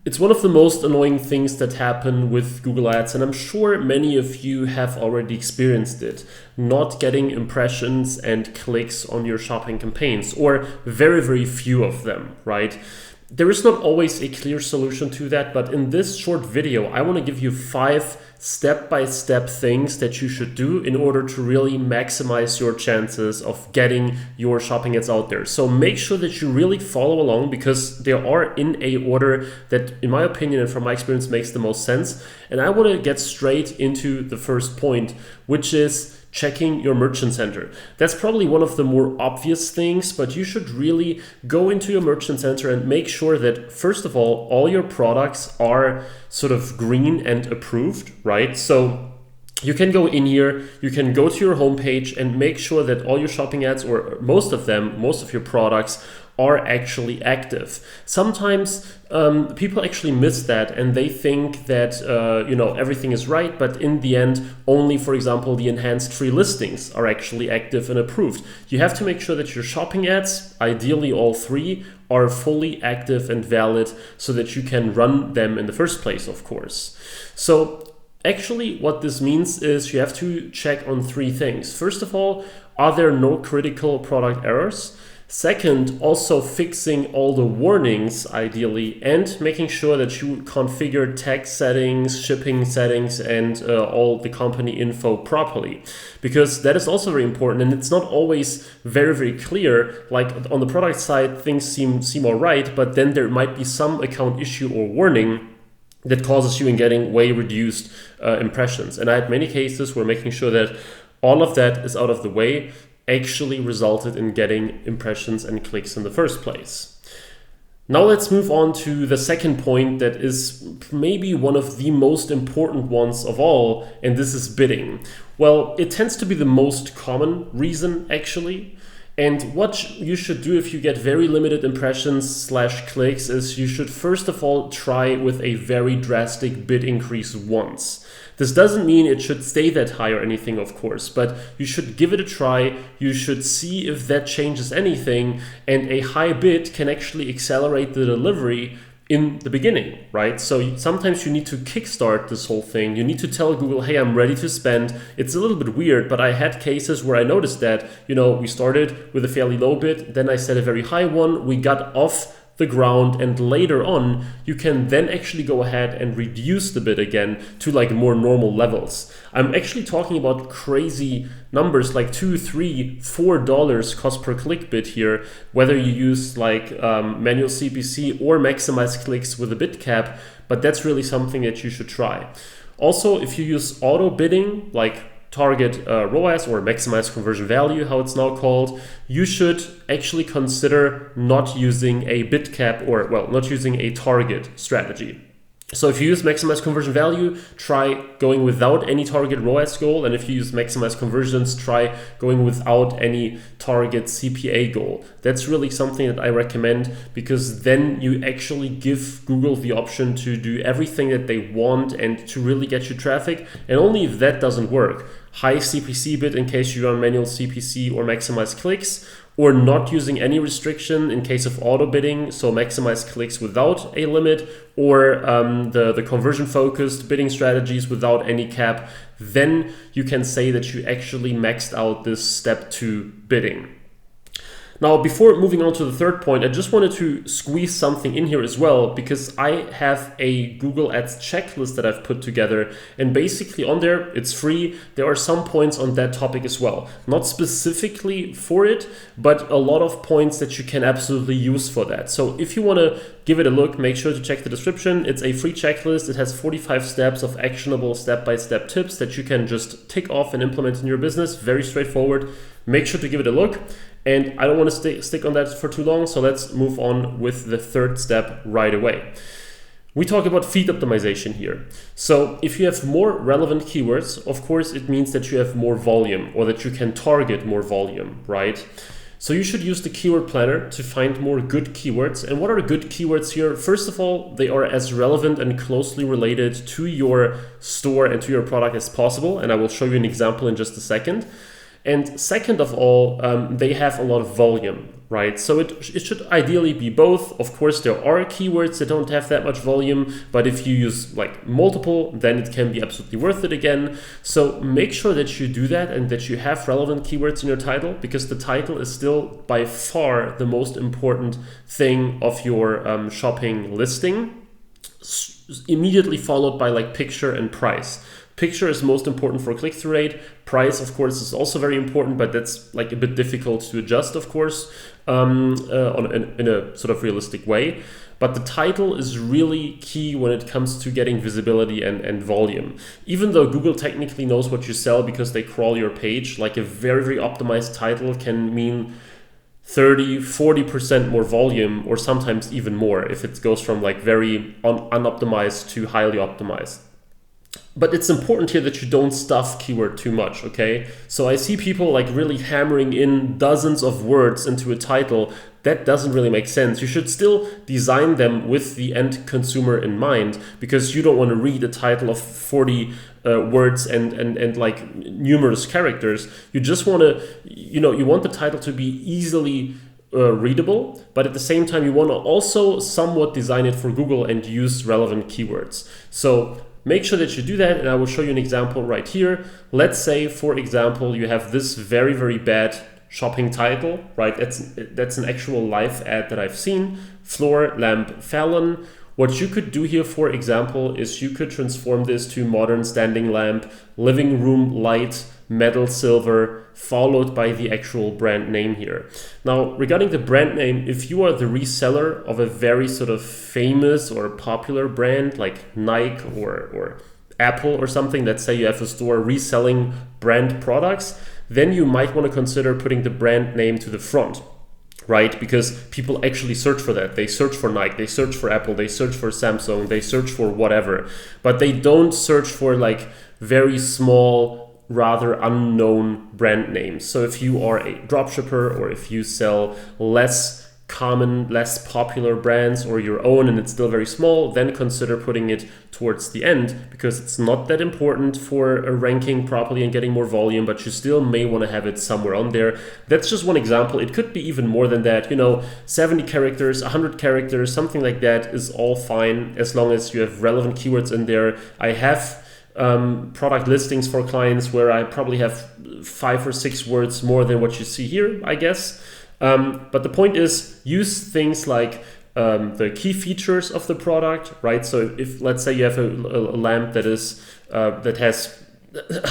It's one of the most annoying things that happen with Google Ads, and I'm sure many of you have already experienced it. Not getting impressions and clicks on your shopping campaigns, or very, very few of them, right? There is not always a clear solution to that, but in this short video, I want to give you 5 step-by-step things that you should do in order to really maximize your chances of getting your shopping ads out there. So make sure that you really follow along, because they are in a order that, in my opinion and from my experience, makes the most sense. And I want to get straight into the first point, which is checking your merchant center. That's probably one of the more obvious things, but you should really go into your merchant center and make sure that, first of all your products are sort of green and approved, right? So you can go in here, you can go to your homepage and make sure that all your shopping ads, or most of them, most of your products, are actually active. Sometimes people actually miss that and they think that everything is right, but in the end, only, for example, the enhanced free listings are actually active and approved. You have to make sure that your shopping ads, ideally all 3, are fully active and valid so that you can run them in the first place, of course. So actually, what this means is you have to check on 3 things. First of all, are there no critical product errors? Second, also fixing all the warnings, ideally, and making sure that you configure text settings, shipping settings, and all the company info properly. Because that is also very important, and it's not always very, very clear. Like on the product side, things seem all right, but then there might be some account issue or warning that causes you in getting way reduced impressions. And I had many cases where making sure that all of that is out of the way actually resulted in getting impressions and clicks in the first place. Now let's move on to the second point that is maybe one of the most important ones of all, and this is bidding. Well, it tends to be the most common reason, actually. And what you should do if you get very limited impressions / clicks is you should first of all try with a very drastic bid increase once. This doesn't mean it should stay that high or anything, of course, but you should give it a try. You should see if that changes anything, and a high bid can actually accelerate the delivery in the beginning, right? So sometimes you need to kickstart this whole thing. You need to tell Google, hey, I'm ready to spend. It's a little bit weird, but I had cases where I noticed that, we started with a fairly low bid, then I set a very high one, we got off the ground, and later on you can then actually go ahead and reduce the bid again to like more normal levels. I'm actually talking about crazy numbers like $2, $3, $4 cost per click bid here, whether you use like manual CPC or maximize clicks with a bid cap, but that's really something that you should try. Also, if you use auto bidding, like target ROAS or maximize conversion value, how it's now called, you should actually consider not using a bid cap or, not using a target strategy. So if you use maximize conversion value, try going without any target ROAS goal. And if you use maximize conversions, try going without any target CPA goal. That's really something that I recommend, because then you actually give Google the option to do everything that they want and to really get you traffic. And only if that doesn't work, high CPC bid in case you run manual CPC or maximize clicks, or not using any restriction in case of auto bidding, so maximize clicks without a limit, or the conversion focused bidding strategies without any cap, then you can say that you actually maxed out this step 2 bidding. Now, before moving on to the third point, I just wanted to squeeze something in here as well, because I have a Google Ads checklist that I've put together, and basically on there, it's free. There are some points on that topic as well. Not specifically for it, but a lot of points that you can absolutely use for that. So if you want to give it a look, make sure to check the description. It's a free checklist. It has 45 steps of actionable step-by-step tips that you can just tick off and implement in your business. Very straightforward. Make sure to give it a look. And I don't want to stick on that for too long, so let's move on with the third step right away. We talk about feed optimization here. So if you have more relevant keywords, of course, it means that you have more volume, or that you can target more volume, right? So you should use the keyword planner to find more good keywords. And what are good keywords here? First of all, they are as relevant and closely related to your store and to your product as possible. And I will show you an example in just a second. And second of all, they have a lot of volume, right? So it should ideally be both. Of course, there are keywords that don't have that much volume, but if you use like multiple, then it can be absolutely worth it again. So make sure that you do that and that you have relevant keywords in your title, because the title is still by far the most important thing of your shopping listing, immediately followed by like picture and price. Picture is most important for click-through rate. Price, of course, is also very important, but that's like a bit difficult to adjust, of course, in a sort of realistic way. But the title is really key when it comes to getting visibility and volume. Even though Google technically knows what you sell because they crawl your page, like a very, very optimized title can mean 30-40% more volume, or sometimes even more if it goes from like very unoptimized to highly optimized. But it's important here that you don't stuff keyword too much, okay? So I see people like really hammering in dozens of words into a title. That doesn't really make sense. You should still design them with the end consumer in mind, because you don't want to read a title of 40 words and like numerous characters. You just want to, you want the title to be easily readable, but at the same time, you want to also somewhat design it for Google and use relevant keywords. So make sure that you do that, and I will show you an example right here. Let's say, for example, you have this very, very bad shopping title, right? That's an actual live ad that I've seen, floor lamp Fallon. What you could do here, for example, is you could transform this to modern standing lamp, living room light, metal silver, followed by the actual brand name here. Now, regarding the brand name, if you are the reseller of a very sort of famous or popular brand like Nike or Apple or something, let's say you have a store reselling brand products, then you might want to consider putting the brand name to the front, right? Because people actually search for that. They search for Nike, they search for Apple, they search for Samsung, they search for whatever, but they don't search for like very small, rather unknown brand names. So if you are a dropshipper, or if you sell less common, less popular brands, or your own, and it's still very small, then consider putting it towards the end, because it's not that important for ranking properly and getting more volume, but you still may want to have it somewhere on there. That's just one example. It could be even more than that, 70 characters, 100 characters, something like that is all fine, as long as you have relevant keywords in there. I have product listings for clients where I probably have 5 or 6 words more than what you see here, I guess. But the point is, use things like the key features of the product, right? So if, let's say, you have a lamp that is that has,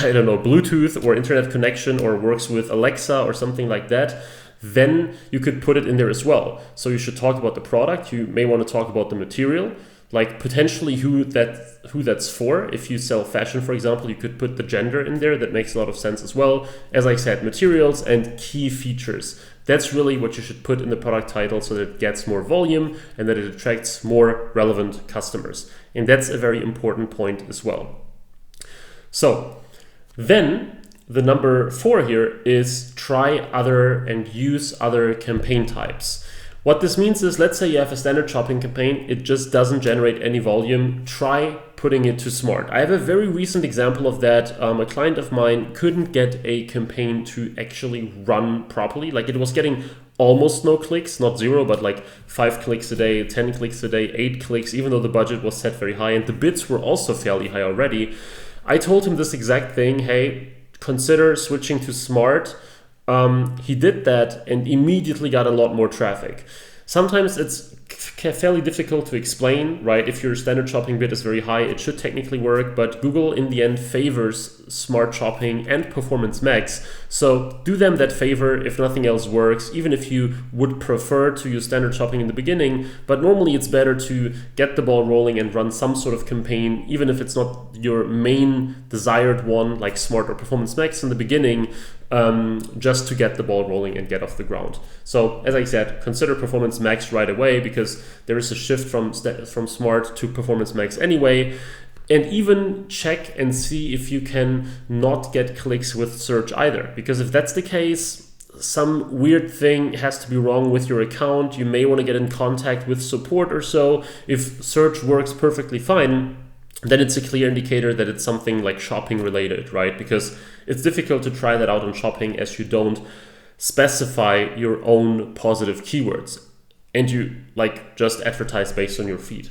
I don't know, Bluetooth or internet connection, or works with Alexa or something like that, then you could put it in there as well. So you should talk about the product. You may want to talk about the material, like potentially who that's for. If you sell fashion, for example, you could put the gender in there. That makes a lot of sense as well. As I said, materials and key features. That's really what you should put in the product title, so that it gets more volume and that it attracts more relevant customers. And that's a very important point as well. So then the number 4 here is try other and use other campaign types. What this means is, let's say you have a standard shopping campaign, it just doesn't generate any volume. Try putting it to smart. I have a very recent example of that. A client of mine couldn't get a campaign to actually run properly. Like, it was getting almost no clicks, not 0, but like 5 clicks a day, 10 clicks a day, 8 clicks, even though the budget was set very high and the bids were also fairly high already. I told him this exact thing: hey, consider switching to smart. He did that and immediately got a lot more traffic. Sometimes it's fairly difficult to explain, right? If your standard shopping bid is very high, it should technically work, but Google in the end favors smart shopping and performance max. So do them that favor if nothing else works, even if you would prefer to use standard shopping in the beginning. But normally it's better to get the ball rolling and run some sort of campaign, even if it's not your main desired one, like smart or performance max in the beginning, just to get the ball rolling and get off the ground. So as I said, consider performance max right away, because there is a shift from smart to performance max anyway. And even check and see if you can not get clicks with search either, because if that's the case, some weird thing has to be wrong with your account. You may want to get in contact with support or so. If search works perfectly fine, then it's a clear indicator that it's something like shopping related, right? Because it's difficult to try that out on shopping as you don't specify your own positive keywords and you like just advertise based on your feed.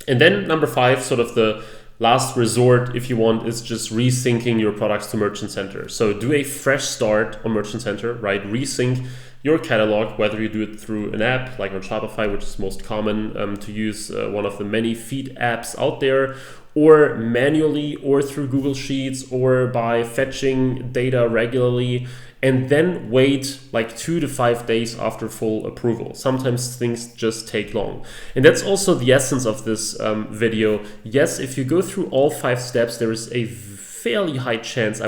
And then number 5, sort of the last resort, if you want, is just resyncing your products to Merchant Center. So do a fresh start on Merchant Center, right? Resync your catalog, whether you do it through an app like on Shopify, which is most common to use, one of the many feed apps out there, or manually, or through Google Sheets, or by fetching data regularly, and then wait like 2 to 5 days after full approval. Sometimes things just take long. And that's also the essence of this video. Yes, if you go through all 5 steps, there is a fairly high chance,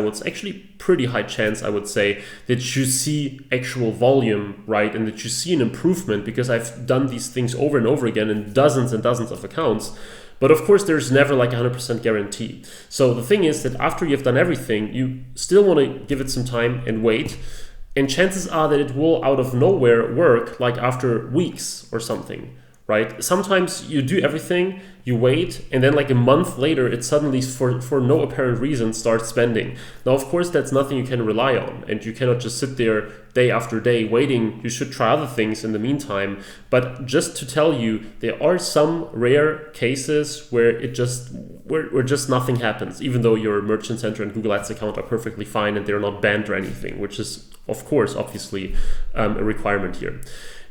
pretty high chance, I would say, that you see actual volume, right? And that you see an improvement, because I've done these things over and over again in dozens and dozens of accounts. But of course, there's never like a 100% guarantee. So the thing is that after you've done everything, you still want to give it some time and wait. And chances are that it will out of nowhere work like after weeks or something, right? Sometimes you do everything, you wait, and then like a month later, it suddenly, for no apparent reason, starts spending. Now, of course, that's nothing you can rely on, and you cannot just sit there day after day waiting. You should try other things in the meantime. But just to tell you, there are some rare cases where where just nothing happens, even though your Merchant Center and Google Ads account are perfectly fine and they're not banned or anything, which is, of course, obviously a requirement here.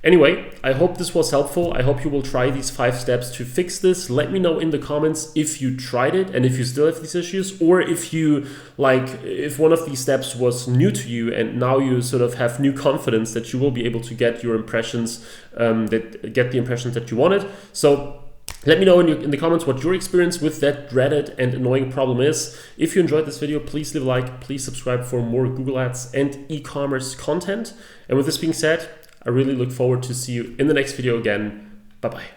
Anyway, I hope this was helpful. I hope you will try these 5 steps to fix this. Let me know in the comments if you tried it and if you still have these issues, or if if one of these steps was new to you and now you sort of have new confidence that you will be able to get your impressions, get the impressions that you wanted. So let me know in the comments what your experience with that dreaded and annoying problem is. If you enjoyed this video, please leave a like, please subscribe for more Google Ads and e-commerce content. And with this being said, I really look forward to see you in the next video again. Bye-bye.